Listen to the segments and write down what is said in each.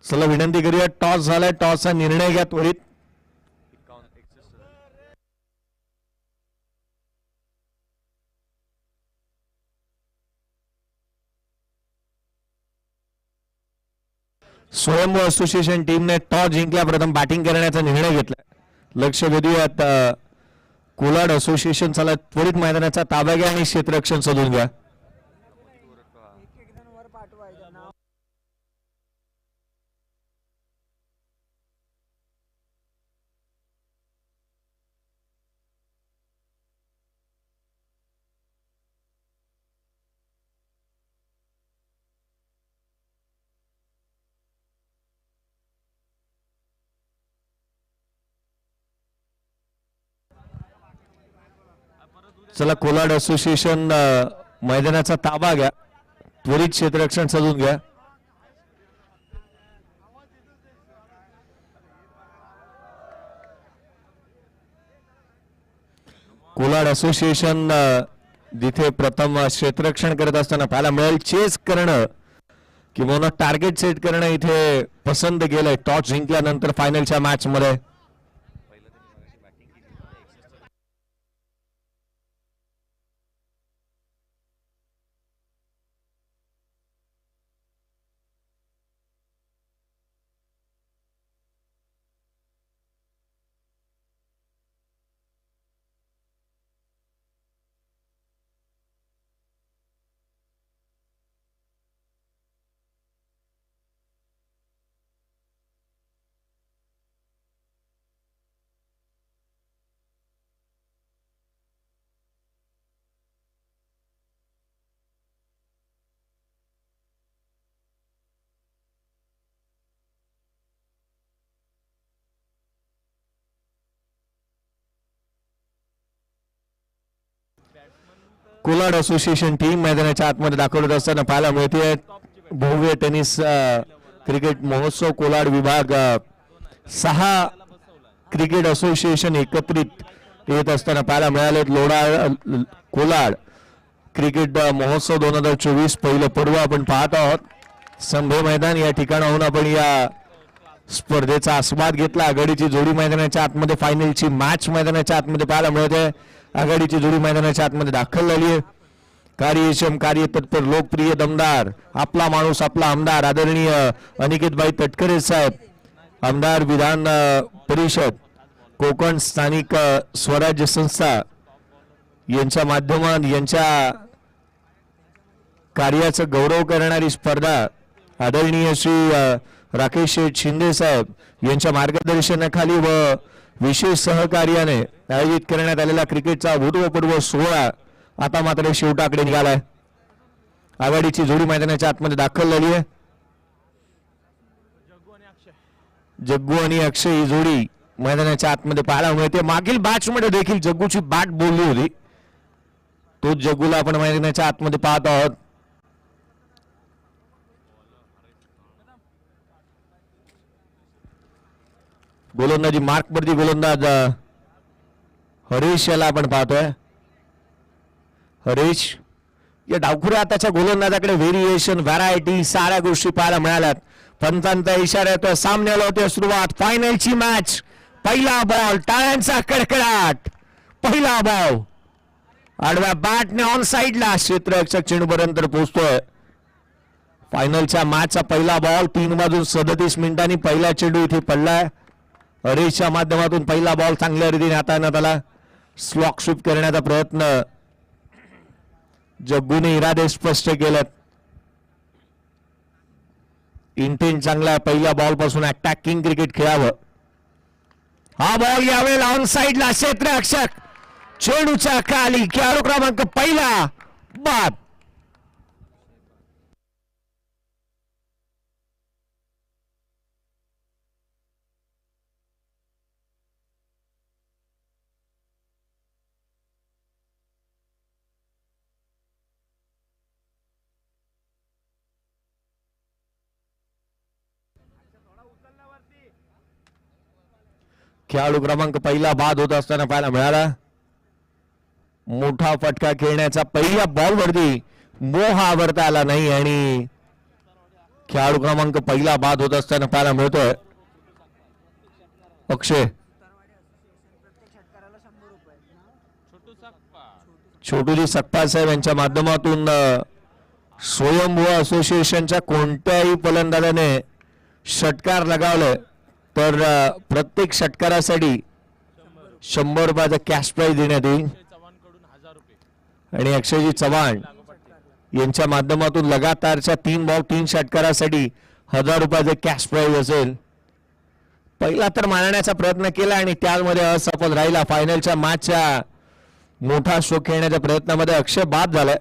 चला विनंती करूया, टॉस झालाय, टॉसचा निर्णय घ्या त्वरित. स्वयंभू असोसिएशन टीमने टॉस जिंकला, प्रथम बॅटिंग करण्याचा निर्णय घेतला. लक्ष वेधूयात कोलाड असोसिएशन. चला त्वरित मैदानाचा ताबा घ्या आणि क्षेत्ररक्षण साधून घ्या. चला कोलाड असोसिएशन मैदानाचा ताबा घ्या, त्वरित क्षेत्ररक्षण साधून घ्या. कोलाड असोसिएशन जिथे प्रथम क्षेत्ररक्षण करत असताना पाहायला मिळेल चेस करणं किंवा टार्गेट सेट करणं इथे पसंत केलंय टॉस जिंकल्यानंतर फायनलच्या मॅच मध्ये. कोलाड असोसिएशन टीम मैदानाच्या आतमध्ये दाखवत असताना पाहायला मिळते भव्य टेनिस क्रिकेट महोत्सव. कोलाड विभाग 6 क्रिकेट असोसिएशन एकत्रित येत असताना पाहायला मिळाले. कोलाड क्रिकेट महोत्सव 2024 पहिलं पर्व आपण पाहत आहोत. संभे मैदान या ठिकाणाहून आपण या स्पर्धेचा आस्वाद घेतला. आघाडीची जोडी मैदानाच्या आतमध्ये, फायनलची मॅच मैदानाच्या आतमध्ये पाहायला मिळते. आघाडीची जोडी मैदानाच्या आतमध्ये दाखल झाली आहे. कार्यक्षम, कार्य तत्पर, लोकप्रिय, दमदार, आपला माणूस आपला आमदार आदरणीय अनिकेतभाई तटकरे साहेब, आमदार विधान परिषद कोकण स्थानिक स्वराज्य संस्था यांच्या माध्यमात यांच्या कार्याचा गौरव करणारी स्पर्धा आदरणीय श्री राकेश शेठ शिंदे साहेब यांच्या मार्गदर्शनाखाली व विशेष सहकार्याने आयोजित करण्यात आलेला क्रिकेटचा भूतपूर्व सोहळा आता मात्र शेवटाकडे निघालाय. आघाडीची जोडी मैदानाच्या आतमध्ये दाखल झाली आहे. जग्गू आणि अक्षय ही जोडी मैदानाच्या आतमध्ये पाहायला मिळते. मागील बॅच मध्ये देखील जग्गूची बॅट बोलली होती, तो जग्गूला आपण मैदानाच्या आतमध्ये पाहत आहोत. गोलंदाजी मार्कवरती गोलंदाज हरीश याला आपण पाहतोय. हरीश या डावखुऱ्या हाताच्या गोलंदाजाकडे व्हेरिएशन, व्हरायटी, साऱ्या गोष्टी पाहायला मिळाल्यात. पंचांचा इशारा येतोय, सामन्याला होते सुरुवात. फायनलची मॅच, पहिला बॉल, टाळ्यांचा कडकडाट. पहिला बॉल आडव्या बॅटने ऑन साइडला क्षेत्ररक्षक चेंडूपर्यंत पोहोचतोय. फायनलच्या मॅचचा पहिला बॉल, 3 वाजून 37 मिनिटांनी पहिला चेंडू इथे पडलाय. हरीशच्या माध्यमातून पहिला बॉल चांगल्या रीतीने हाताळण्यात आला. स्लॉक स्वीप करण्याचा प्रयत्न जग्गूने इरादे स्पष्ट केलेत. इंटेंट चांगला, पहिल्या बॉल पासून अटॅकिंग क्रिकेट खेळावं. हा बॉल यावेळेला ऑन साइडला क्षेत्ररक्षक चेंडूच्या खाली, खेळाडू क्रमांक पहिला बाद. खेळाडू क्रमांक पहिला बाद होत असताना पाहायला मिळाला. मोठा फटका खेळण्याचा पहिल्या बॉल वरती मोह आवरता आला नाही आणि खेळाडू क्रमांक पहिला बाद होत असताना पाहायला मिळतोय. अक्षय छोटूजी सकपाळ साहेब यांच्या माध्यमातून स्वयंभू असोसिएशनच्या कोणत्याही फलंदाजाने षटकार लगावले तर प्रत्येक षटकारासाठी 100 रुपयाचा कॅश प्राइज देण्यात येईल. आणि अक्षयजी चव्हाण यांच्या माध्यमातून लगातारच्या 3 बॉल 3 षटकारासाठी 1000 रुपयाचे कॅश प्राइज असेल. पहिला तर मारण्याचा प्रयत्न केला आणि त्यामध्ये असफल राहिला. फायनलच्या मॅचच्या मोठा शो खेळण्याच्या प्रयत्नामध्ये अक्षय बाद झालाय.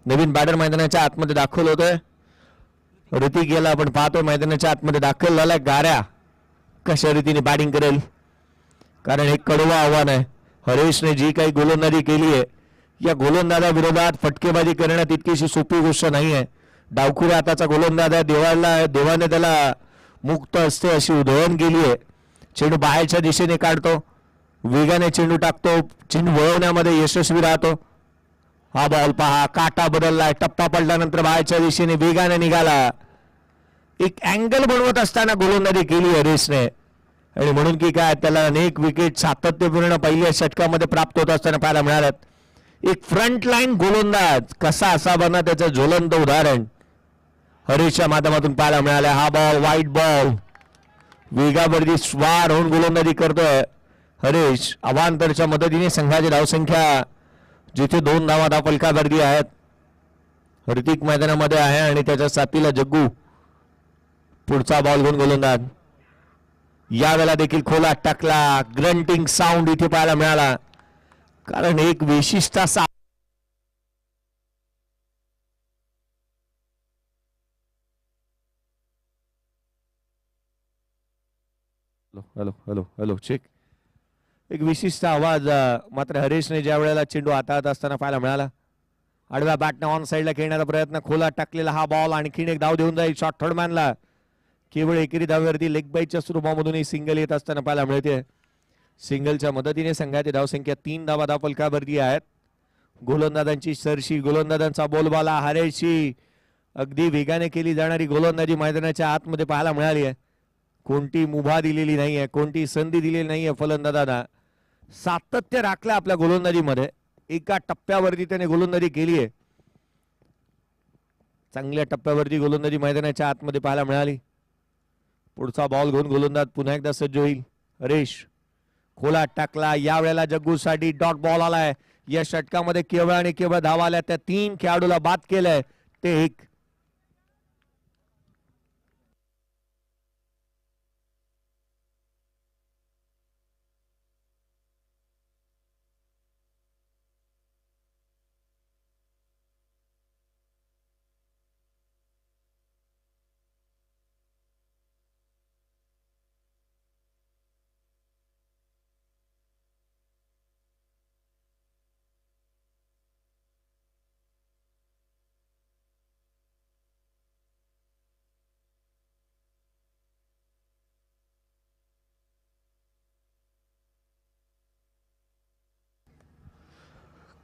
नवीन बॅटर मैदानाच्या आतमध्ये दाखल होतोय. ऋतिक गेला आपण पाहतोय मैदानाच्या आतमध्ये दाखल झालाय. गाऱ्या कशा रीतीने बॅटिंग करेल कारण एक कडवं आव्हान आहे. हरेशने जी काही गोलंदाजी केली आहे या गोलंदाजा विरोधात फटकेबाजी करणं तितकीशी सोपी गोष्ट नाही आहे. डावखुऱ्या हाताचा गोलंदाज आहे. देवाने त्याला मुक्त असते अशी उधळण केली आहे. चेंडू बाहेरच्या दिशेने काढतो, वेगाने चेंडू टाकतो, चेंडू वळवण्यामध्ये यशस्वी राहतो. हा बॉल पहा काटा बदललाय. टप्पा पडल्यानंतर बाहेरच्या दिशेने वेगाने निघाला. एक अँगल बनवत असताना गोलंदाजी केली हरीशने आणि म्हणून की काय त्याला अनेक विकेट सातत्यपूर्ण पहिल्या षटकामध्ये प्राप्त होत असताना पाहायला मिळाल्यात. एक फ्रंट लाईन गोलंदाज कसा असावा त्याचं ज्वलंत उदाहरण हरीशच्या माध्यमातून पाहायला मिळालं. हा बॉल वाईट बॉल वेगावरती स्वार होऊन गोलंदाजी करतोय हरीश. अवांतरच्या मदतीने संघाची धावसंख्या जिथे 2 धावा फलकावरती आहेत. ऋतिक मैदानामध्ये आहे आणि त्याच्या साथीला जग्गू. पुढचा बॉल घेऊन गोलंदाज यावेळेला देखील खोला टाकला. ग्रंटिंग साऊंड इथे पाहायला मिळाला कारण एक विशिष्ट असा हॅलो हॅलो हॅलो चेक एक विशिष्ट आवाज मात्र हरीशने ज्या वेळेला चेंडू हातात असताना पाहायला मिळाला. आडव्या बॅटने ऑन साईडला खेळण्याचा प्रयत्न, खोला टाकलेला हा बॉल आणखीन एक धाव देऊन जाईल. शॉर्ट थर्ड मॅनला केवळ एकेरी धावेवरती लेग बाईच्या स्वरूपामधून सिंगल येत असताना पाहायला मिळते. सिंगलच्या मदतीने संघाची धावसंख्या 3 धावा फलकावरती आहेत. गोलंदाजांची सरशी, गोलंदाजांचा बोलबाला, हरेशची अगदी वेगाने केली जाणारी गोलंदाजी मैदानाच्या आतमध्ये पाहायला मिळाली आहे. कोणती मुभा दिलेली नाहीये, कोणती संधी दिलेली नाहीये. फलंदाजांना सातत्य राखलं आपल्या गोलंदाजीमध्ये. एका टप्प्यावरती त्याने गोलंदाजी केली आहे. चांगल्या टप्प्यावरती गोलंदाजी मैदानाच्या आतमध्ये पाहायला मिळाली. पुढचा बॉल घेऊन गोलंदाज पुन्हा एकदा सज्ज होईल. हरीश खोला टाकला. यावेळेला जग्गूसाठी डॉट बॉल आलाय. या षटकामध्ये केवळ आणि केवळ धावा आल्या. त्या 3 खेळाडूला बाद केलंय ते एक.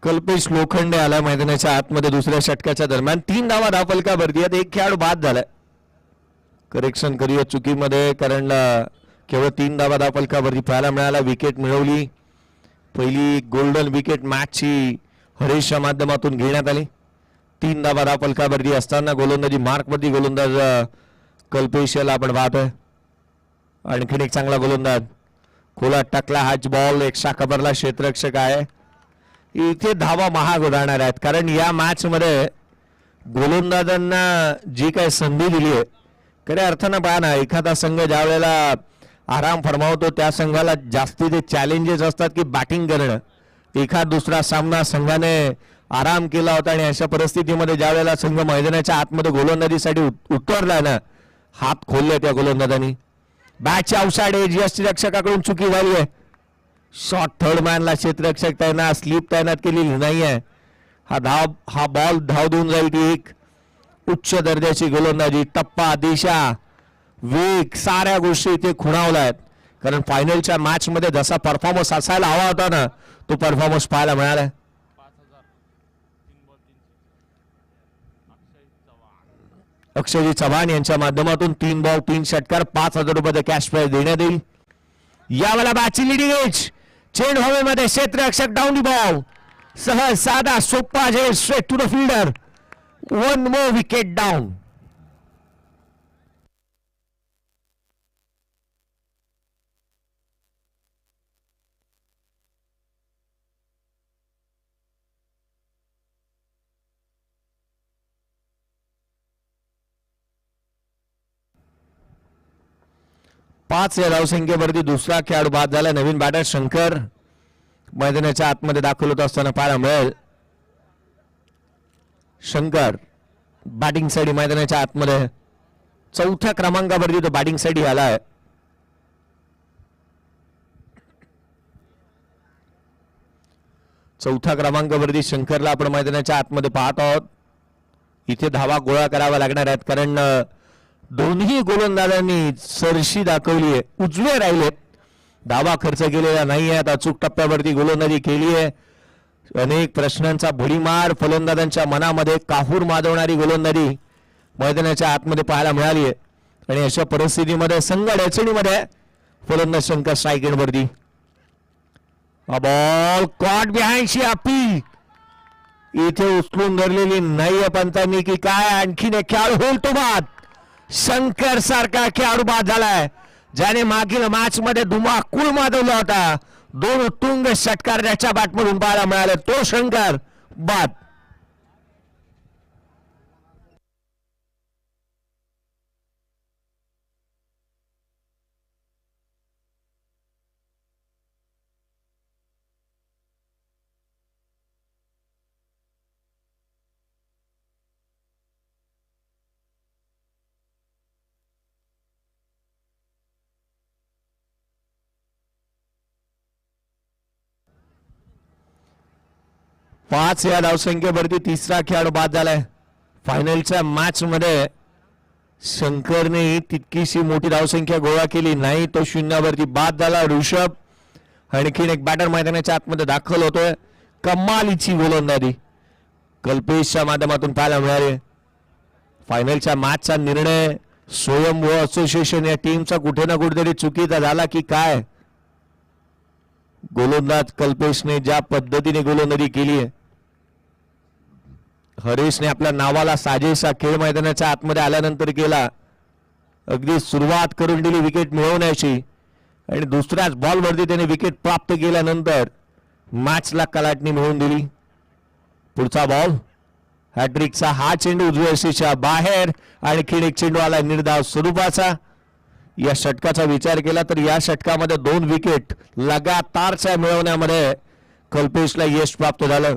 कल्पेश लोखंडे आला मैदानाच्या आतमध्ये दुसऱ्या षटकाच्या दरम्यान. 3 धावा धावफलकावरती आहेत. एक खेळाडू बाद झालाय. करेक्शन करूया चुकीमध्ये कारण केवळ 3 धावा धावफलकावरती पाहायला मिळाला. विकेट मिळवली. पहिली गोल्डन विकेट मॅचची हरीशच्या माध्यमातून घेण्यात आली. 3 धावा धावफलकावरती असताना गोलंदाजी मार्कवरती गोलंदाज कल्पेश याला आपण पाहतोय. आणखीन एक चांगला गोलंदाज खोला टाकला. हाच बॉल एक शाखाभरला क्षेत्ररक्षक आहे. इथे धावा महाग होणार आहेत कारण या मॅच मध्ये गोलंदाजांना जी काही संधी दिली आहे खऱ्या अर्थानं पहा ना, एखादा संघ ज्या वेळेला आराम फरमावतो त्या संघाला जास्ती चॅलेंजेस असतात की बॅटिंग करणं. एखाद दुसरा सामना संघाने आराम केला होता आणि अशा परिस्थितीमध्ये ज्या वेळेला संघ मैदानाच्या आतमध्ये गोलंदाजीसाठी उतरला ना, हात खोलले त्या गोलंदाजांनी. बॅटच्या आउटसाइड एज यष्टिरक्षकाकडून चुकी झाली आहे. शॉर्ट थर्ड मॅनला क्षेत्ररक्षक तैनात, स्लीप तैनात केलेली नाहीये. हा बॉल धाव देऊन जाईल. ती एक उच्च दर्जाची गोलंदाजी. टप्पा, दिशा, वेग साऱ्या गोष्टी इथे खुणावल्या कारण फायनलच्या मॅच मध्ये जसा परफॉर्मन्स असायला हवा होता ना तो परफॉर्मन्स पाहायला मिळाला. अक्षयजी चव्हाण यांच्या माध्यमातून 3 बॉल 3 षटकार 5,000 रुपये कॅश प्राइज देण्यात येईल. यावेळेला बॅटची लिडिंग एज, चेंडू हवेमध्ये, क्षेत्ररक्षक डाऊन दी बॉल, सहज साधा सोपा झेल straight to the fielder. 1 more wicket down. पाच या धावसंख्येवरती दुसरा खेळाडू बाद झाला. नवीन बॅटर शंकर मैदानाच्या आतमध्ये दाखल होत असताना पाहायला मिळेल. शंकर बॅटिंग साठी मैदानाच्या आतमध्ये 4थ्या क्रमांकावरती तो बॅटिंग साठी आलाय. चौथ्या क्रमांकावरती शंकरला आपण मैदानाच्या आतमध्ये पाहत आहोत. इथे धावा गोळा करावा लागणार आहेत, कारण दोन्ही गोलंदाजांनी सरशी दाखवली आहे, उजवे राहिलेत, धावा खर्च केलेला नाही आहे. अचूक टप्प्यावरती गोलंदाजी केली आहे. अनेक प्रश्नांचा भडीमार फलंदाजांच्या मनामध्ये काहूर माजवणारी गोलंदाजी मैदानाच्या आतमध्ये पाहायला मिळाली आहे. आणि अशा परिस्थितीमध्ये संघ अडचणीमध्ये फलंदाज शंकर स्ट्राईक एंडवरती. बॉल कॉट बिहाइंड अपील इथे उचलून धरलेली नाहीये पंतांनी की काय. आणखीन एक खेळाडू होईल तो बाद. शंकर सारखा खेळाडू बाद झालाय, ज्याने मागील मॅच मध्ये धुमाकूळ माजवला होता. 2 उत्तुंग षटकार त्याच्या बॅटमधून पाहायला मिळाले. तो शंकर बाद. पाच या धावसंख्येवरती तिसरा खेळाडू बाद झालाय. फायनलच्या मॅच मध्ये शंकरने तितकीशी मोठी धावसंख्या गोळा केली नाही, तो 0वरती बाद झाला. ऋषभ आणखीन एक बॅटर मैदानाच्या आतमध्ये दाखल होतोय. कमालीची गोलंदाजी कल्पेशच्या माध्यमातून पाहायला मिळाली. फायनलच्या मॅचचा निर्णय स्वयंभू असोसिएशन या टीमचा कुठे ना कुठेतरी चुकीचा झाला की काय. गोलंदाज कल्पेशने ज्या पद्धतीने गोलंदाजी केली आहे, हरीशने आपल्या नावाला साजेसा खेळ मैदानाच्या आतमध्ये आल्यानंतर केला. अगदी सुरुवात करून दिली विकेट मिळवण्याची, आणि दुसऱ्याच बॉलवरती त्याने विकेट प्राप्त केल्यानंतर मॅचला कलाटणी मिळवून दिली. पुढचा बॉल, हॅट्रिकचा हा चेंडू उजव्या यष्टीच्या बाहेर. आणखीन एक चेंडू आला निर्धाव स्वरूपाचा. या षटकाचा विचार केला तर या षटकामध्ये 2 विकेट लगातारच्या मिळवण्यामध्ये कल्पेशला यश प्राप्त झालं.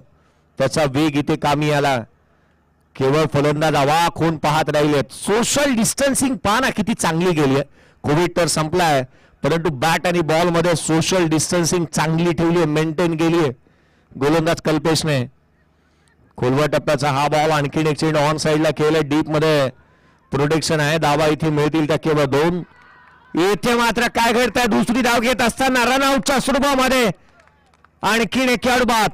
त्याचा वेग इथे कामी आला. केवळ फलंदाज अवाक होऊन पाहत राहिलेत. सोशल डिस्टन्सिंग पाहना किती चांगली गेली आहे. कोविड तर संपलाय, परंतु बॅट आणि बॉल मध्ये सोशल डिस्टन्सिंग चांगली ठेवली आहे, मेंटेन केली आहे गोलंदाज कल्पेशने. खोलवर टप्प्याचा हा बॉल, आणखीन एक चेंडू ऑन साइडला केलं. डीप मध्ये प्रोटेक्शन आहे. धावा इथे मिळतील तर केवळ 2. इथे मात्र काय घडतंय, दुसरी धाव घेत असताना रनआउटच्या स्वरूपामध्ये आणखीन एक खेळाडू बाद.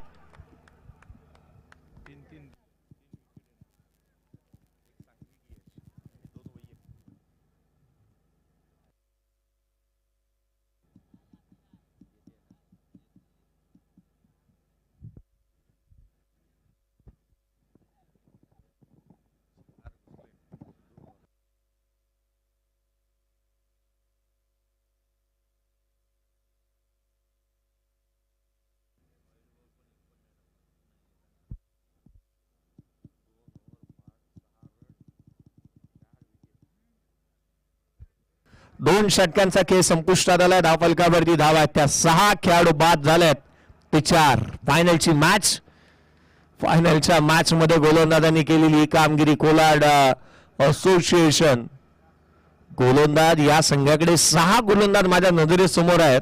दोन षटकांचा खेळ संपुष्टात आला. धावफलकावरती धाव आहेत त्या 6 खेळाडू बाद झालेत ते 4. फायनलच्या मॅच मध्ये गोलंदाजांनी केलेली कामगिरी कोलाड असोसिएशन. गोलंदाज या संघाकडे 6 गोलंदाज माझ्या नजरेसमोर आहेत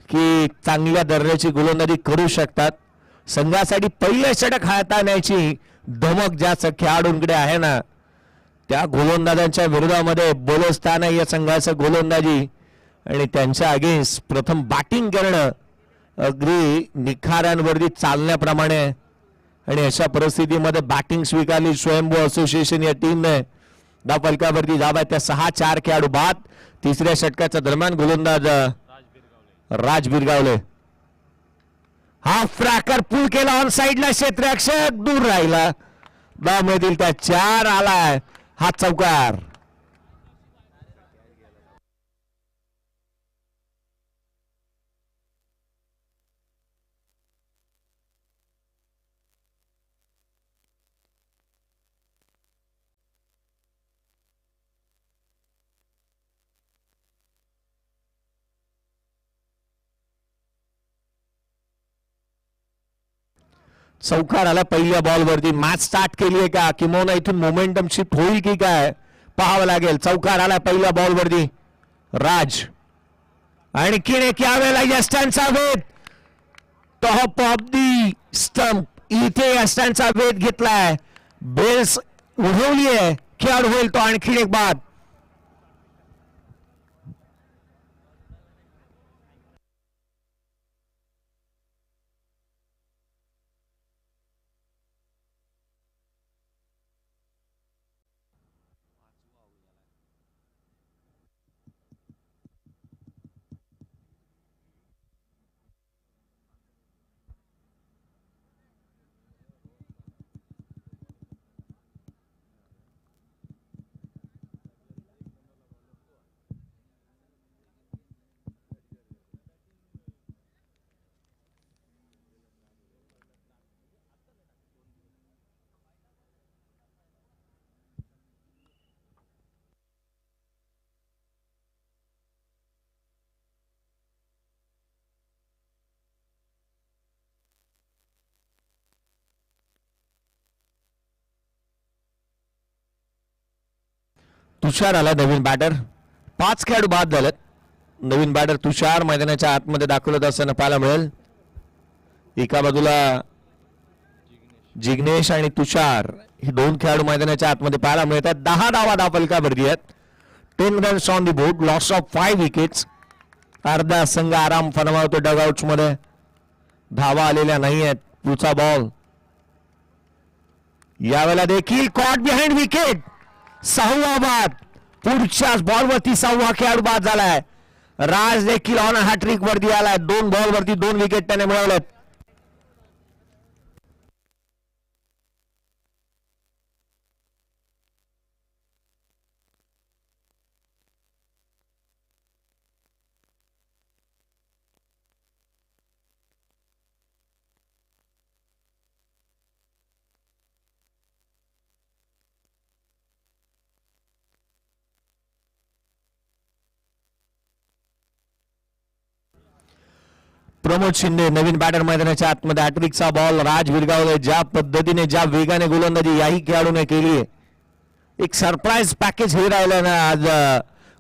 की चांगल्या दर्जाची गोलंदाजी करू शकतात. संघासाठी पहिले षटक हाताळण्याची धमक ज्या खेळाडूंकडे आहे ना, त्या गोलंदाजांच्या विरोधामध्ये बोलस्तान या संघाचं गोलंदाजी आणि त्यांच्या अगेन्स्ट प्रथम बॅटिंग करणं अगदी निखाऱ्यांवरती चालण्याप्रमाणे. आणि अशा परिस्थितीमध्ये बॅटिंग स्वीकारली स्वयंभू असोसिएशन या टीमने. धाव फलकावरती धाव आहे त्या 6-4 खेळाडू बाद. तिसऱ्या षटकाच्या दरम्यान गोलंदाज राज बिरगावले. हाफ ट्रॅकर पूल केला ऑन साइडला, क्षेत्ररक्षक दूर राहिला. धाव मिळतील त्या 4. आलाय हा चौकार. चौकार आला पहिल्या बॉलवरती. मॅच स्टार्ट केली आहे का किंवा इथून मोमेंटम शिफ्ट होईल की काय पाहावं लागेल. चौकार आला पहिल्या बॉलवरती. राज आणखीन एक यावेळेला यष्टांचा वेध. टॉप ऑफ दी स्टंप इथे यष्टांचा वेध घेतलाय. बेल्स उडवली आहे. खेळाडू होईल तो आणखीन एक बाद. तुषार आला नवीन बॅटर. 5 खेळाडू बाद झालेत. नवीन बॅटर तुषार मैदानाच्या आतमध्ये दाखवत असताना पाहायला मिळेल. एका बाजूला जिग्नेश आणि तुषार हे 2 खेळाडू मैदानाच्या आतमध्ये पाहायला मिळतात. 10 धावा धाव फलकावरती आहेत. 10 runs on the board. Loss of 5 wickets. अर्धा संघ आराम फरमावतो डगआउट्स मध्ये. धावा आलेल्या नाही आहेत. पुढचा बॉल यावेळेला देखील कॉट बिहाइंड विकेट. 6वा बाद. पुढच्याच बॉलवरती 6वा खेळाडू बाद झालाय. राज देखील ऑन हॅट्रिक वरती आलाय. 2 बॉलवरती 2 विकेट त्याने मिळवलेत. प्रमोद शिंदे नवीन बॅटर मैदानाच्या आतमध्ये. हॅट्रिकचा बॉल. राज बिरगावले. ज्या पद्धतीने ज्या वेगाने गोलंदाजी याही खेळाडूने केली आहे. एक सरप्राईज पॅकेज हे राहिलं ना आज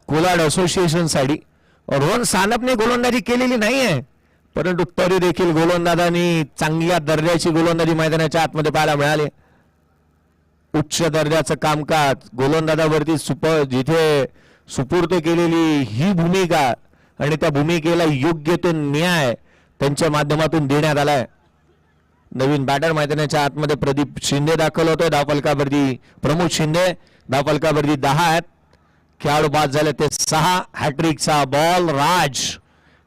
कोलाड असोसिएशन साठी. रोहन सानपने गोलंदाजी केलेली नाही आहे परंतु तरी देखील गोलंदाजांनी चांगल्या दर्जाची गोलंदाजी मैदानाच्या आतमध्ये पाहायला मिळाली. उच्च दर्जाचं कामकाज गोलंदाजावरती जिथे सुपूर्द केलेली ही भूमिका आणि त्या भूमिकेला योग्य तो न्याय त्यांच्या माध्यमातून देण्यात आलाय. नवीन बॅटर मैदानाच्या आतमध्ये प्रदीप शिंदे दाखल होतोय. धावफलकावरती प्रमोद शिंदे. धावफलकावरती 10 आहेत. खेळाडू बाद झाले ते 6. हॅट्रिकचा बॉल. राज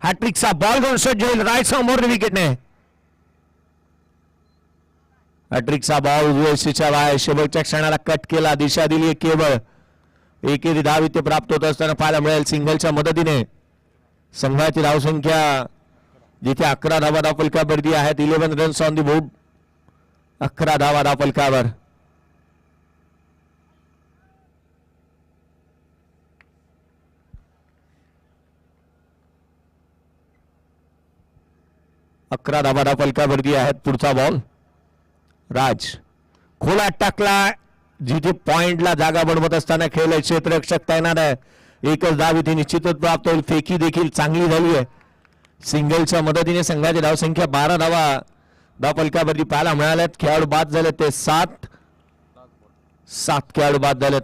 हॅट्रिकचा बॉल घेऊन सज्ज होईल. राईट समोर विकेटने. हॅट्रिकचा बॉल उजव्या बाहेर शेवटच्या क्षणाला कट केला. दिशा दिली केवळ. एकेरी धाव इथे प्राप्त होत असताना पाहायला मिळेल. सिंगलच्या मदतीने संघाची धावसंख्या जिथे 11 धावा धावफलकावरती आहेत. 11 रन्स ऑन दी बोर्ड. 11 धावा धावफलकावर. धावा धावफलकावरती आहेत. पुढचा बॉल. राज खोलात टाकला. जिथे पॉइंटला जागा बनवत असताना खेळ क्षेत्ररक्षक तैनात आहे. एकच धाव इथे निश्चितच प्राप्त होईल. फेकी देखील चांगली झाली आहे. सिंगलच्या मदतीने संघाची धावसंख्या 12 धावा धावफलकावरती पाहायला मिळाल्यात. खेळाडू बाद झाले ते 7 खेळाडू बाद झालेत.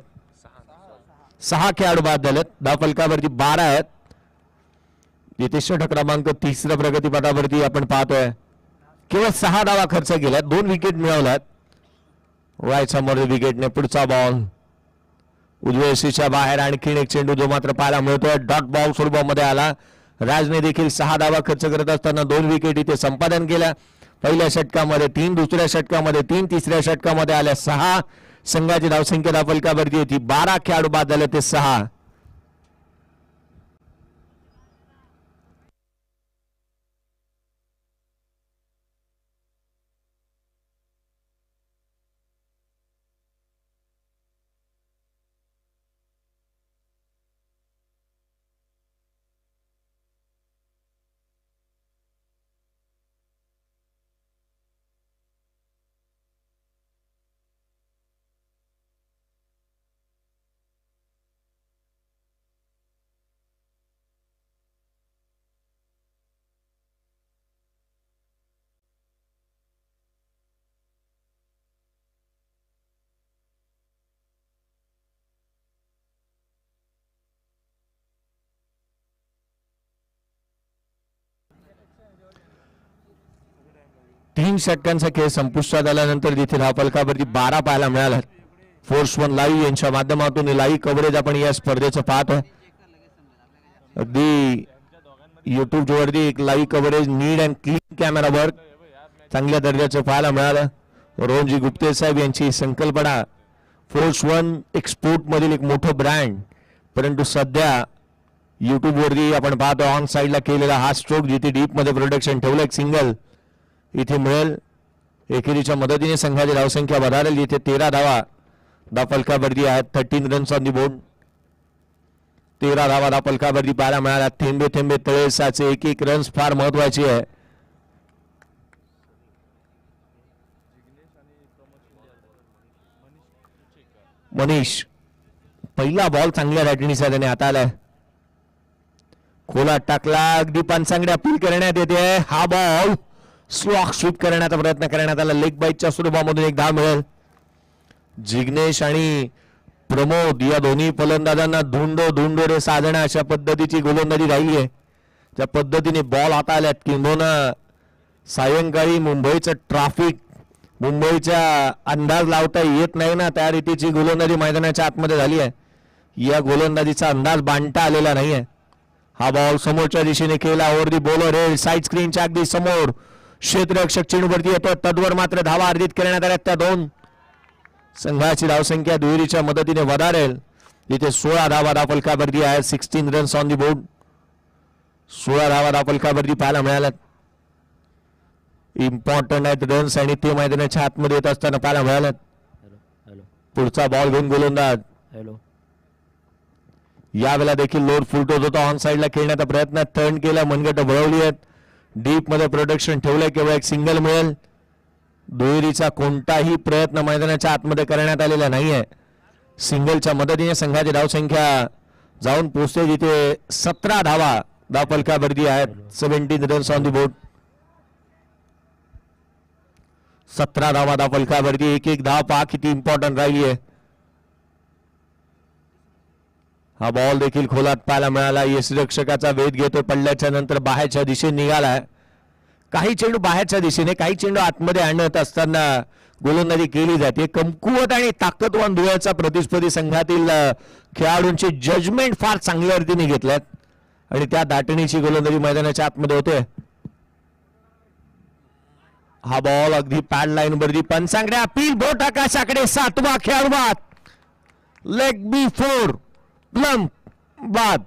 6 खेळाडू बाद झालेत. धावफलकावरती 12 आहेत. जिथे षटक क्रमांक 3 प्रगतीपथावरती आपण पाहतोय. केवळ 6 धावा खर्च केल्यात. 2 विकेट मिळवल्यात. राईट समोर विकेटने. पुढचा बॉल. उजव्या यष्टीच्या बाहेर आणखीन एक चेंडू जो मात्र पाहायला मिळतोय. डॉट बॉल स्वरूपामध्ये आला. राजने देखील 6 धावा खर्च करत असताना 2 विकेट इथे संपादन केल्या. पहिल्या षटकामध्ये 3, दुसऱ्या षटकामध्ये 3, तिसऱ्या षटकामध्ये आल्या 6. संघाची धावसंख्या धावफलकावरती होती 12. खेळाडू बाद झाले ते 6. तीन षटकांचा खेळ संपुष्टात आल्यानंतर तिथे धावफलकावरती 12 पाहायला मिळाला. फोर्स वन लाईव्ह यांच्या माध्यमातून लाईव्ह कव्हरेज आपण या स्पर्धेचं पाहतोय. अगदी युट्यूब वरती एक live coverage neat and clean camera work चांगल्या दर्जाचं पाहायला मिळालं. रोहनजी गुप्ते साहेब यांची संकल्पना. फोर्स वन एक्सपोर्ट मधील एक मोठं ब्रँड, परंतु सध्या युट्यूब वरती आपण पाहतो ऑन साईडला केलेला हा स्ट्रोक जिथे डीप मध्ये प्रोडक्शन ठेवलं एक सिंगल इथे मिळेल. एकेरीच्या मदतीने संघाची धावसंख्या वधारेल. इथे 13 धावा धावफलकावरती आहेत. 13 रन्स ऑन दी बोर्ड. 13 धावा धावफलकावरती पाहायला मिळाल्या. थेंबे थेंबे तळे साचे. एक एक रन्स फार महत्वाची आहे. मनीष पहिला बॉल चांगल्या रॅटिनीचा त्याने हाताळलाय. खोलात टाकला. अगदी पंचांगडे अपील करण्यात येते. हा बॉल स्लॉक स्वीप करण्याचा प्रयत्न करण्यात आला. लेग बाईटच्या स्वरूपामधून एक धाव मिळेल. जिग्नेश आणि प्रमोद या दोन्ही फलंदाजांना धुंडो रे साधना अशा पद्धतीची गोलंदाजी राहिली आहे. त्या पद्धतीने बॉल हाताळल्यात. किंबहुना सायंकाळी मुंबईचं ट्रॅफिक, मुंबईचा अंदाज लावता येत नाही ना त्या रीतीची गोलंदाजी मैदानाच्या आतमध्ये झाली आहे. या गोलंदाजीचा अंदाज बांधता आलेला नाहीये. हा बॉल समोरच्या दिशेने केला. ओव्हर दी बॉलर हे साईड स्क्रीनच्या अगदी समोर क्षेत्ररक्षक चेंडूवरती येतो. तद्वर मात्र धावा अर्जित करण्यात आल्या. त्या 2 संघाची धावसंख्या दुहेरीच्या मदतीने वधारेल. इथे 16 धावा धावफलकावरती आहेत. 16 रन्स ऑन दी बोर्ड. 16 धावा धावफलकावरती पाहायला मिळाल्यात. इम्पॉर्टंट आहेत रन्स आणि ते मैदानाच्या आतमध्ये येत असताना पाहायला मिळाल्यात. पुढचा बॉल घेऊन गोलंदाज. यावेळेला देखील लोअर फुलटोज होता. ऑन साईडला खेळण्याचा प्रयत्न टर्न केला. मनगट वळवली आहेत. डीप मध्ये प्रोडक्शन ठेवलंय. केवळ एक सिंगल मिळेल. दुहेरीचा कोणताही प्रयत्न मैदानाच्या आतमध्ये करण्यात आलेला नाहीये. सिंगलच्या मदतीने संघाची धावसंख्या जाऊन पोहोचते जिथे 17 धावा धावफलकावरती आहेत. 17 रन्स ऑन दी बोर्ड. 17 धावा धावफलकावरती. एक एक धाव पहा किती इम्पॉर्टंट राहिली आहे. हा बॉल देखील खोलात पाहायला मिळाला. यष्टिरक्षकाचा वेध घेतोय. पडल्याच्या नंतर बाहेरच्या दिशेने निघालाय. काही चेंडू बाहेरच्या दिशेने, काही चेंडू आतमध्ये आणत असताना गोलंदाजी केली जाते. कमकुवत आणि ताकदवान दुहेरीचा प्रतिस्पर्धी संघातील खेळाडूंचे जजमेंट फार चांगल्या रीतीने घेतल्यात आणि त्या दाटणीची गोलंदाजी मैदानाच्या आतमध्ये होते. हा बॉल अगदी पॅड लाईन वरती. पंचांगड्या अपील बोट आकाशाकडे. 7वा खेळाडू बाद. लेग बी 4 प्लम्प बाद.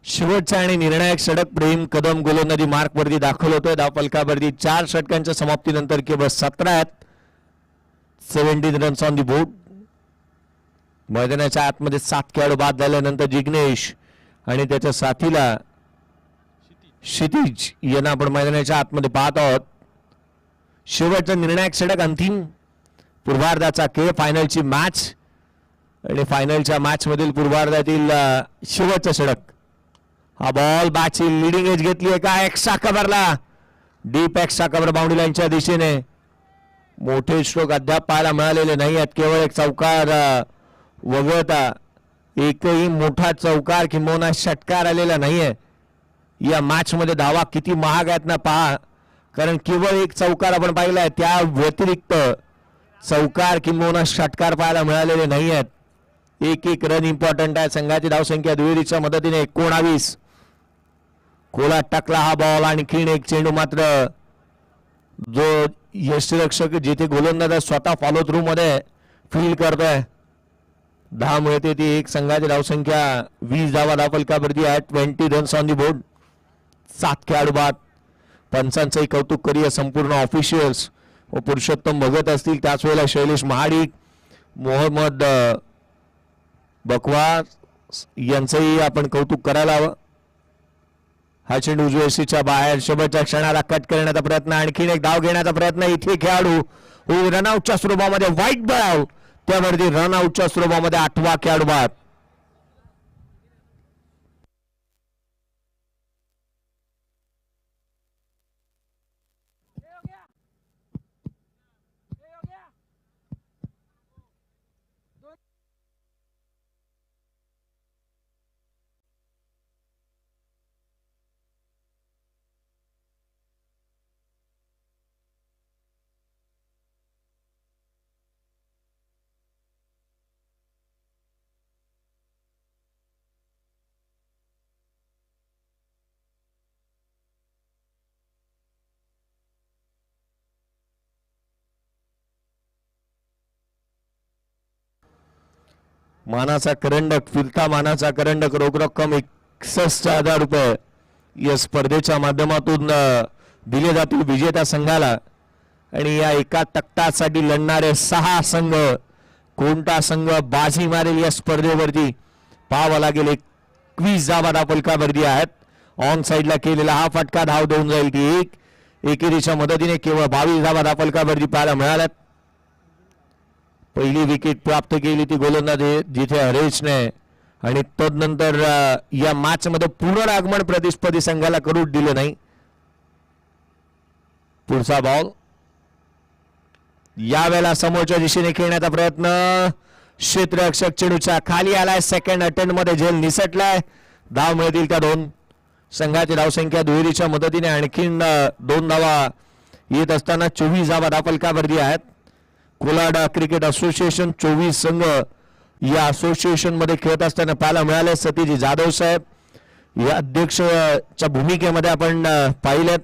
शेवटचा आणि निर्णायक षटक प्रेम कदम गोलंदाजी मार्क वरती दाखल होतोय. धाव फलकावरती 4 षटकांच्या समाप्तीनंतर केवळ 17 आहेत. 17 रन्स ऑन दी बोर्ड. मैदानाच्या आतमध्ये 7 खेळाडू बाद झाल्यानंतर जिग्नेश आणि त्याच्या साथीला क्षितिज यांना आपण मैदानाच्या आतमध्ये पाहत आहोत. शेवटचा निर्णायक षटक, अंतिम पूर्वार्धाचा खेळ, फायनलची मॅच आणि फायनलच्या मॅच मधील पूर्वार्धातील शेवटचा षटक. हा बॉल बॅटची लिडिंग एज घेतली आहे का? एक्स्ट्रा कव्हरला, डीप एक्स्ट्रा कव्हर बाउंड्री लाईनच्या दिशेने. मोठे स्ट्रोक अद्याप पाहायला मिळालेले नाही आहेत. केवळ एक चौकार वगळता एकही मोठा चौकार किंवा षटकार आलेला नाहीये. या मॅच मध्ये धावा किती महाग आहेत ना पहा, कारण केवळ एक चौकार आपण पाहिलाय, त्या व्यतिरिक्त चौकार किंवा षटकार पाहायला मिळालेले नाही आहेत. एक रन इम्पॉर्टंट आहे. संघाची धावसंख्या दुहेरीच्या मदतीने 19. कोला टाकला हा बॉल. आणखीन एक चेंडू मात्र जो यष्टिरक्षक जिथे गोलंदाज स्वतः फॉलो थ्रू मध्ये फील्ड करतोय. 10 मिळते ती एक. संघाची धावसंख्या 20 धावा धावफलकावरती आहे. 20 रन्स ऑन दी बोर्ड. 7 खेळाडू बाद. पंचांचंही कौतुक करूया संपूर्ण ऑफिशियल्स व पुरुषोत्तम भगत असतील, त्याच वेळेला शैलेश महाडिक, मोहम्मद बकवा यांचंही आपण कौतुक करायला हवं. हा चेंडू उजव्या बाहेर. शेवटच्या क्षणाला कट करण्याचा प्रयत्न, आणखीन एक धाव घेण्याचा प्रयत्न. इथे खेळाडू रनआउटच्या स्वरूपामध्ये वाईट बॉल, त्यावरती रनआउटच्या स्वरूपामध्ये 8वा खेळाडू बाद. मानाचा करंडक, फिरता मानाचा करंडक, रोख रक्कम 61,000 रुपये या स्पर्धेच्या माध्यमातून दिले जातील विजेत्या संघाला. आणि या एका तक्त्यासाठी लढणारे 6 संघ, कोणता संघ बाजी मारेल या स्पर्धेवरती पाहावं लागेल. 21 धावा धावफलकावरती आहेत. ऑन साइडला केलेला हा फटका धाव देऊन जाईल ती एक. एकेरीच्या मदतीने केवळ 22 धावा धावफलकावरती पाहायला मिळाल्यात. पहिली विकेट प्राप्त केली ती गोलंदाज जिथे हरेशने, आणि तदनंतर या मॅच मध्ये पुनरागमन प्रतिस्पर्धी संघाला करू दिले नाही. पुढचा बॉल यावेळेला समोरच्या दिशेने खेळण्याचा प्रयत्न. क्षेत्ररक्षक चेंडूच्या खाली आलाय. सेकंड अटेम्प्ट मध्ये झेल निसटलाय. धाव मिळतील त्या 2. संघाची धावसंख्या दुहेरीच्या मदतीने आणखीन 2 धावा येत असताना 24 धावा धावफलकावरती आहेत. कोलाड क्रिकेट असोसिएशन 24 संघ या असोसिएशन मध्ये खेळत असताना पाहायला मिळाले. सतीजी जाधव साहेब या अध्यक्षच्या भूमिकेमध्ये आपण पाहिलेत.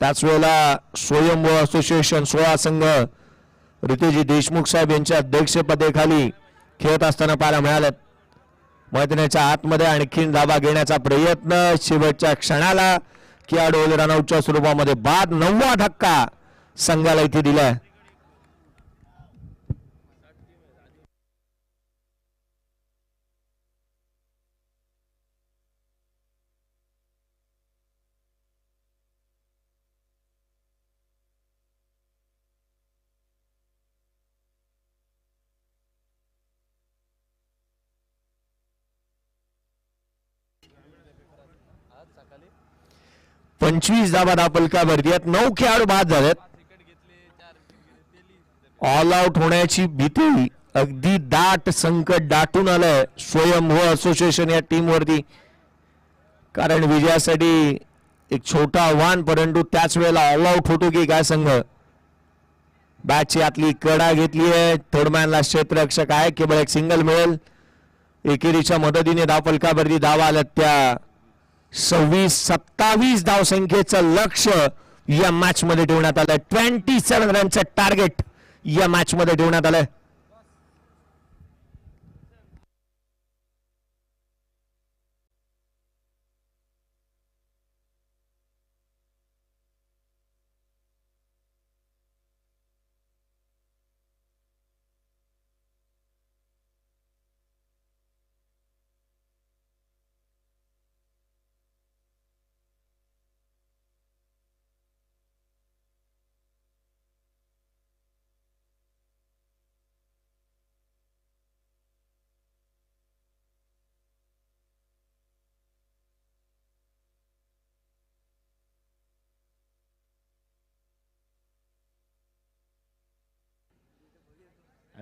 त्याच वेळेला स्वयंभू असोसिएशन 16 संघ रितेजी देशमुख साहेब यांच्या अध्यक्षपदेखाली खेळत असताना पाहायला मिळालेत. मैदानाच्या आतमध्ये आणखीन धावा घेण्याचा प्रयत्न. शेवटच्या क्षणाला खेळाडू रनआउटच्या स्वरूपामध्ये बाद. 9वा धक्का संघाला इथे दिलाय. सकाळी 25 धावा धावफलकावरती आहेत. 9 खेळाडू बाद झालेत. ऑल आउट होण्याची भीती, अगदी दाट संकट दाटून आलंय स्वयंभू असोसिएशन या टीम वरती. कारण विजयासाठी एक छोटा आव्हान, परंतु त्याच वेळेला ऑल आउट होतो की काय संघ. बॅटची आतली कडा घेतली आहे. थर्डमॅनला क्षेत्ररक्षक आहे. केवळ एक सिंगल मिळेल. एकेरीच्या मदतीने धावफलकावरती धावा आल्यात त्या 26-27 धावसंख्येचं लक्ष या मॅच मध्ये ठेवण्यात आलंय. 27 रनचं टार्गेट या मॅच मध्ये ठेवण्यात आलंय.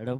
मॅडम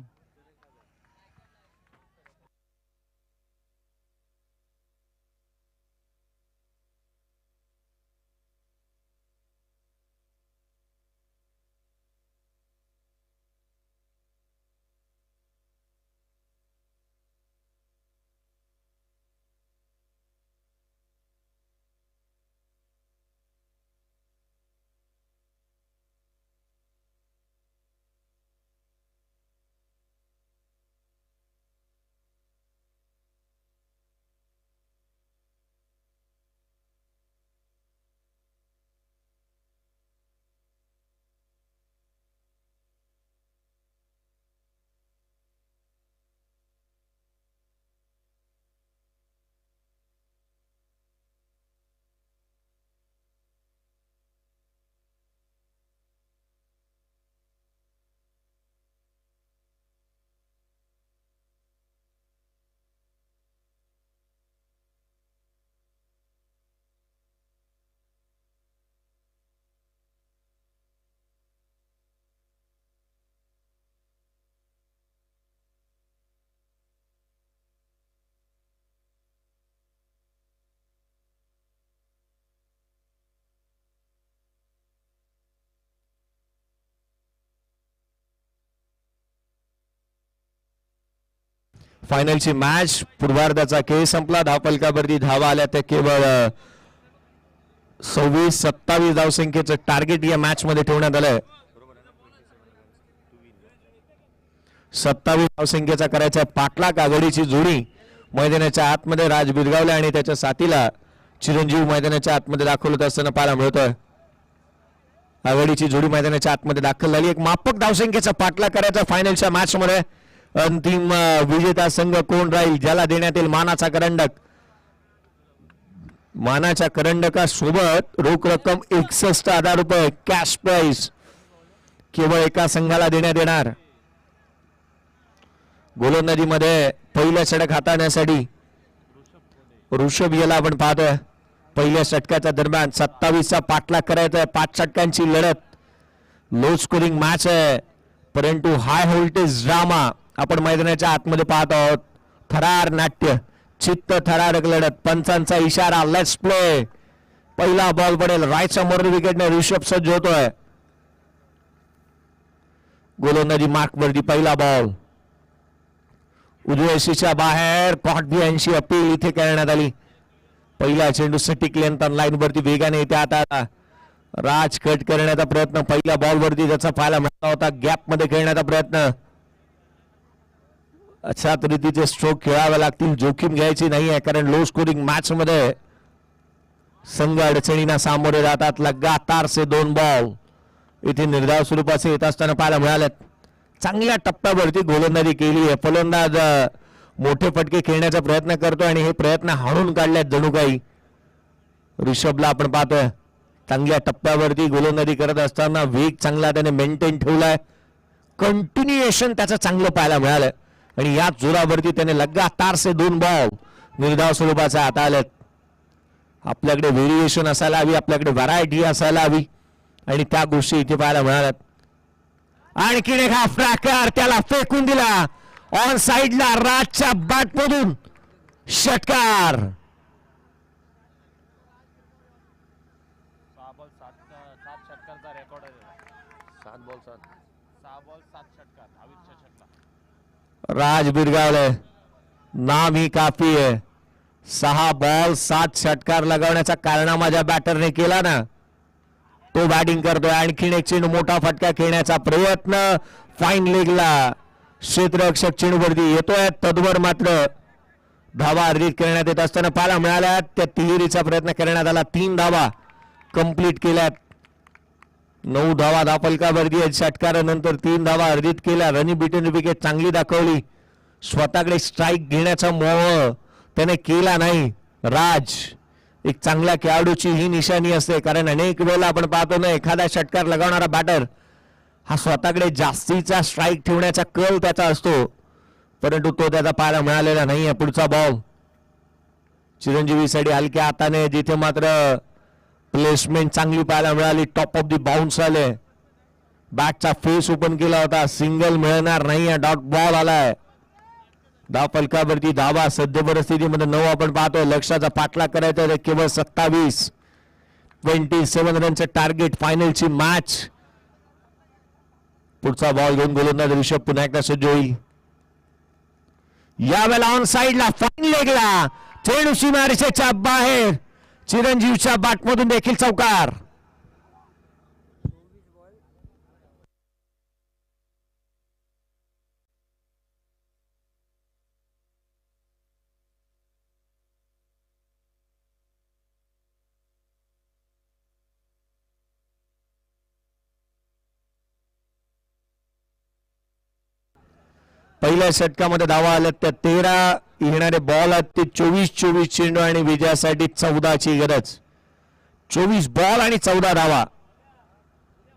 फायनलची मॅच पूर्वार्धाचा खेळ संपला. धावफलकावरती धावा आल्या त्या केवळ 26-27 धावसंख्येचं टार्गेट या मॅच मध्ये ठेवण्यात आलंय. 27 धावसंख्येचा करायचा पाठलाग. आघाडीची जोडी मैदानाच्या आतमध्ये राज बिरगावले आणि त्याच्या साथीला चिरंजीव मैदानाच्या आतमध्ये दाखल होत असताना पाहायला मिळतोय. आघाडीची जोडी मैदानाच्या आतमध्ये दाखल झाली. एक माफक धावसंख्येचा पाठलाग करायचा फायनलच्या मॅच मध्ये. अंतिम विजेता संघ कोण राहील, ज्याला देण्यात येईल मानाचा करंडक. मानाच्या करंडकासोबत रोख रक्कम 61,000 रुपये कॅश प्राइस केवळ एका संघाला देण्यात येणार. गोलंदाजीमध्ये पहिल्या षटक हाताळण्यासाठी ऋषभ याला आपण पाहतोय. पहिल्या षटकाच्या दरम्यान 27चा पाठलाग करायचा आहे. 5 षटकांची लढत. लो स्कोरिंग मॅच आहे, परंतु हाय व्होल्टेज ड्रामा आपण मैदानाच्या आतमध्ये पाहत आहोत. थरार नाट्य, चित्त थरारक लढत. पंचांचा इशारा, लेट्स प्ले. पहिला बॉल पडेल. राईट समोर विकेटने ऋषभ सज्ज होतोय. गोलंदाजी मार्क वरती पहिला बॉल उजव्या यशीच्या बाहेर. कॉट बी 80 अपील इथे करण्यात आली. पहिला चेंडू सटीक लेंथ लाईन वरती वेगाने येते. आता राज कट करण्याचा प्रयत्न पहिल्या बॉल वरती त्याचा पाहायला मिळाला होता. गॅप मध्ये खेळण्याचा प्रयत्न. अशा रीतीचे स्ट्रोक खेळावे लागतील. जोखीम घ्यायची नाही आहे, कारण लो स्कोरिंग मॅच मध्ये संघ अडचणींना सामोरे जातात. लगातार से 2 बॉल इथे निर्धाव स्वरूपाचे येत असताना पाहायला मिळालेत. चांगल्या टप्प्यावरती गोलंदाजी केली आहे. फलंदाज मोठे फटके खेळण्याचा प्रयत्न करतोय आणि हे प्रयत्न हाणून काढल्यात जणू काही. ऋषभला आपण पाहतोय चांगल्या टप्प्यावरती गोलंदाजी करत असताना वेग चांगला त्याने मेंटेन ठेवलाय. कंटिन्युएशन त्याचं चांगलं पाहायला मिळालं आणि या जोरावरती त्याने लगातार से 2 बॉल निर्धाव स्वरूपाचा हाताळलेत. आपल्याकडे व्हेरिएशन असायला हवी, आपल्याकडे व्हरायटी असायला हवी आणि त्या गोष्टी इथे पाहायला मिळाल्यात. आणखीन एक हाफ ट्रॅकर त्याला फेकून दिला ऑन साइडला. राजच्या बॅटमधून षटकार. 6 बॉल 7 षटकारचा रेकॉर्ड आहे. 7 बॉल 7 षटकार धावीच्या षटकार. राज बिरगावले नाम ही काफी आहे. 6 बॉल 7 षटकार लगावण्याचा कारनामा ज्या बॅटरने केला ना, तो बॅटिंग करतोय. आणखीन एक चेंडू मोठा फटका खेळण्याचा प्रयत्न. फाईन लेगला क्षेत्ररक्षक चेंडूवरती येतोय. तद्वर मात्र धावा अर्जित करण्यात येत असताना पाहायला मिळाल्या. त्या तिहेरीचा प्रयत्न करण्यात आला. 3 धावा कंप्लीट केल्यात. 9 धावा धावफलकावरती षटकारानंतर 3 धावा अर्जित केल्या. रनी बिटन विकेट चांगली दाखवली. स्वतःकडे स्ट्राईक घेण्याचा मोह त्याने केला नाही. राज एक चांगल्या खेळाडूची ही निशाणी असते, कारण अनेक वेळेला आपण पाहतो ना, एखादा षटकार लगावणारा बॅटर हा स्वतःकडे जास्तीचा स्ट्राईक ठेवण्याचा कल त्याचा असतो, परंतु तो त्याचा पाहायला मिळालेला नाहीये. पुढचा बॉल चिरंजीवीसाठी हलक्या हाताने, जिथे मात्र प्लेसमेंट चांगली पाहायला मिळाली. टॉप ऑफ दी बाउन्स आले. बॅटचा फेस ओपन केला होता, सिंगल मिळणार नाही, डॉट बॉल आलाय. धाव फलकावरती धावा. सध्या परिस्थितीमध्ये 9 आपण पाहतोय. लक्षाचा पाठलाग करायचा आहे, केवळ 27 रनचं टार्गेट. फायनलची मॅच. पुढचा बॉल घेऊन गोलंदाज ऋषभ पुन्हा एकदा सज्ज होईल. यावेळेला ऑन साइडला फाईन लेगला चेंडू सीमारेषेच्या बाहेर. चिरंजीवच्या बॅटमधून देखील चौकार. पहिल्या षटकामध्ये धावा आल्या त्या 13 येणारे बॉल आहेत ते 24 चेंडू आणि विजयासाठी 14ची गरज. 24 बॉल आणि 14 धावा.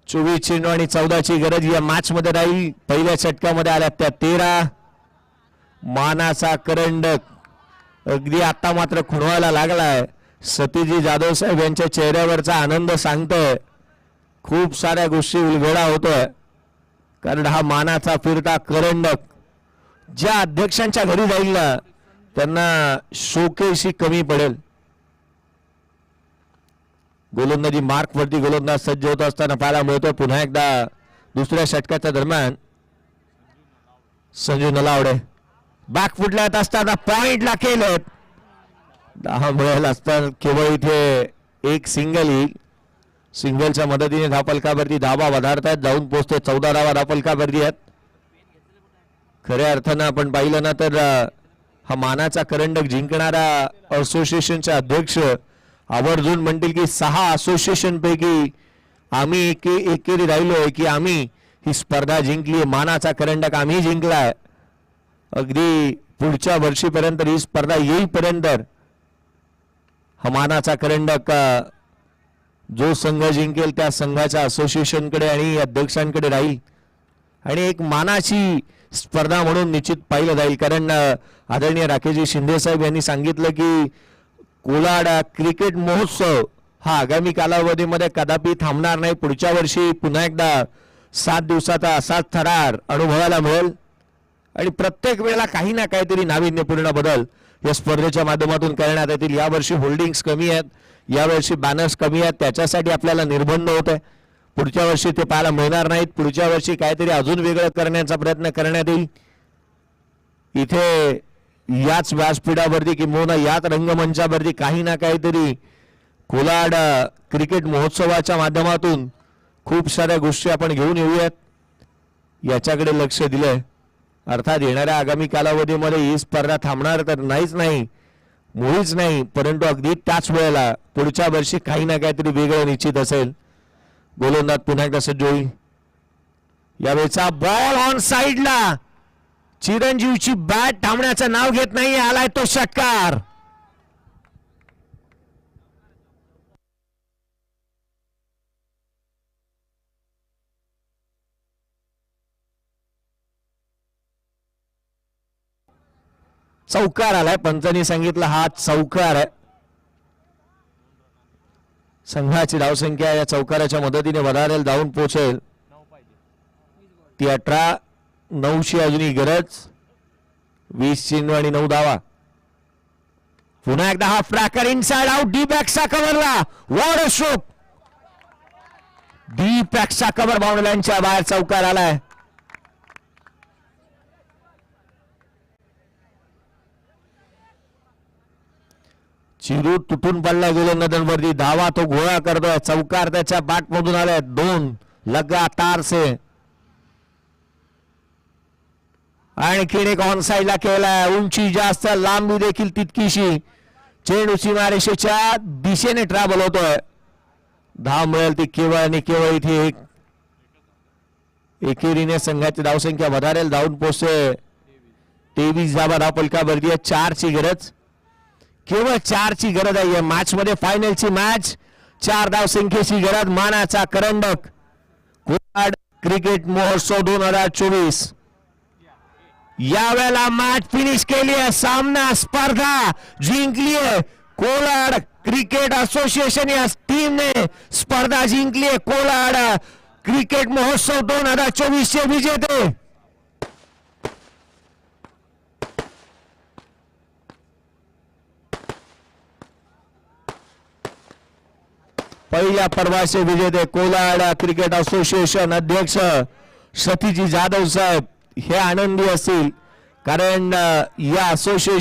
24 चेंडू आणि 14ची गरज या मॅच मध्ये राहील. पहिल्या षटकामध्ये आल्या त्या 13. मानाचा करंडक अगदी आता मात्र खुणवायला लागलाय. सतीजी जाधव साहेब यांच्या चेहऱ्यावरचा आनंद सांगतोय खूप साऱ्या गोष्टी उलगडा होतोय, कारण हा मानाचा फिरता करंडक ज्या अध्यक्षांच्या घरी जाईल ना त्यांना शोकेशी कमी पडेल. गोलंदाजी मार्क वरती गोलंदाज सज्ज होत असताना पाहायला मिळतोय पुन्हा एकदा दुसऱ्या षटकाच्या दरम्यान संजू नलावडे बॅकफुटला येत असताना पॉइंटला केलं. 10 मिळाला असताना केवळ इथे एक सिंगल येईल. सिंगलच्या मदतीने धावफलकावरती धावा वधारतात, जाऊन पोहोचते 14 धावा धावफलकावरती आहेत. खऱ्या अर्थानं आपण पाहिलं ना तर हा मानाचा करंडक जिंकणारा असोसिएशनचे अध्यक्ष आवर्जून म्हणतील की 6 असोसिएशन पैकी आम्ही एकेरी राहिलोय, की आम्ही ही स्पर्धा जिंकली. मानाचा करंडक आम्ही जिंकलाय. अगदी पुढच्या वर्षीपर्यंत ही स्पर्धा येईपर्यंत हा मानाचा करंडक जो संघ जिंकेल त्या संघाच्या असोसिएशनकडे आणि अध्यक्षांकडे राहील आणि एक मानाची स्पर्धा म्हणून निश्चित पाहिलं जाईल. कारण आदरणीय राकेशजी शिंदे साहेब यांनी सांगितलं की कोलाड क्रिकेट महोत्सव हा आगामी कालावधीमध्ये कदापि थांबणार नाही. पुढच्या वर्षी पुन्हा एकदा 7 दिवसाचा असाच थरार अनुभवायला मिळेल आणि प्रत्येक वेळेला काही ना काहीतरी नाविन्यपूर्ण बदल या स्पर्धेच्या माध्यमातून करण्यात येतील. यावर्षी होल्डिंग्स कमी आहेत, यावर्षी बॅनर्स कमी आहेत, त्याच्यासाठी आपल्याला निर्बंध होत आहे. पुढच्या वर्षी ते पाहायला मिळणार नाहीत. पुढच्या वर्षी काहीतरी अजून वेगळं करण्याचा प्रयत्न करण्यात येईल. इथे याच व्यासपीठावरती किंवा याच रंगमंचावरती काही ना काहीतरी कोलाड क्रिकेट महोत्सवाच्या माध्यमातून खूप साऱ्या गोष्टी आपण घेऊन येऊयात याच्याकडे लक्ष दिलंय. अर्थात येणाऱ्या आगामी कालावधीमध्ये ही स्पर्धा थांबणार तर नाहीच नाही, मुळीच नाही, परंतु अगदी त्याच वेळेला पुढच्या वर्षी काही ना काहीतरी वेगळं निश्चित असेल. गोलंदाज पुन्हा एकदा सज्ज होईल. यावेळेचा बॉल ऑन साइडला. चिरंजीवची बॅट थांबण्याचं नाव घेत नाही. आलाय तो षटकार. चौकार आलाय. पंचांनी सांगितलं हा चौकार आहे. संघाची धावसंख्या या चौकाराच्या मदतीने वधारेल, जाऊन पोहोचेल ती 18. 9ची अजूनही गरज. 20 चेंडू आणि 9 धावा. पुन्हा एकदा हा फ्रॅकर इनसाइड आउट. डी बॅकचा कव्हरला. What a stroke. डी बॅकचा कव्हर बाउंड्री लाईनच्या बाहेर चौकार आलाय. चिरू तुटून पडला गोलंदाजांवरती. धावा तो गोळा करतोय. चौकार त्याच्या बॅट मधून आलाय. 2 लगातार से. आणखीन एक ऑन साइडला केलाय. उंची जास्त, लांबी देखील तितकीशी. चेंडू सीमारेषेच्या दिशेने ट्रॅव्हल होतोय. धाव मिळेल ती केवळ आणि केवळ इथे एकेरीने संघाची धावसंख्या वधारेल, धावून पोहोचते 23 धावा धावफलकावरती. 4ची गरज. केवळ 4ची गरज आहे या मॅच मध्ये. फायनलची मॅच. 4 धावसंख्येची गरज. मानाचा करंडक कोलाड क्रिकेट महोत्सव 2024. यावेळेला मॅच फिनिश केली आहे. सामना स्पर्धा जिंकली आहे कोलाड क्रिकेट असोसिएशन या टीमने. स्पर्धा जिंकली आहे कोलाड क्रिकेट महोत्सव 2024 चे विजेते पहिल्या पर्वाचे विजेते कोलाड क्रिकेट असोसिएशन अध्यक्ष सतीजी जाधव साहेब हे आनंदी असतील कारण या असोसिएशन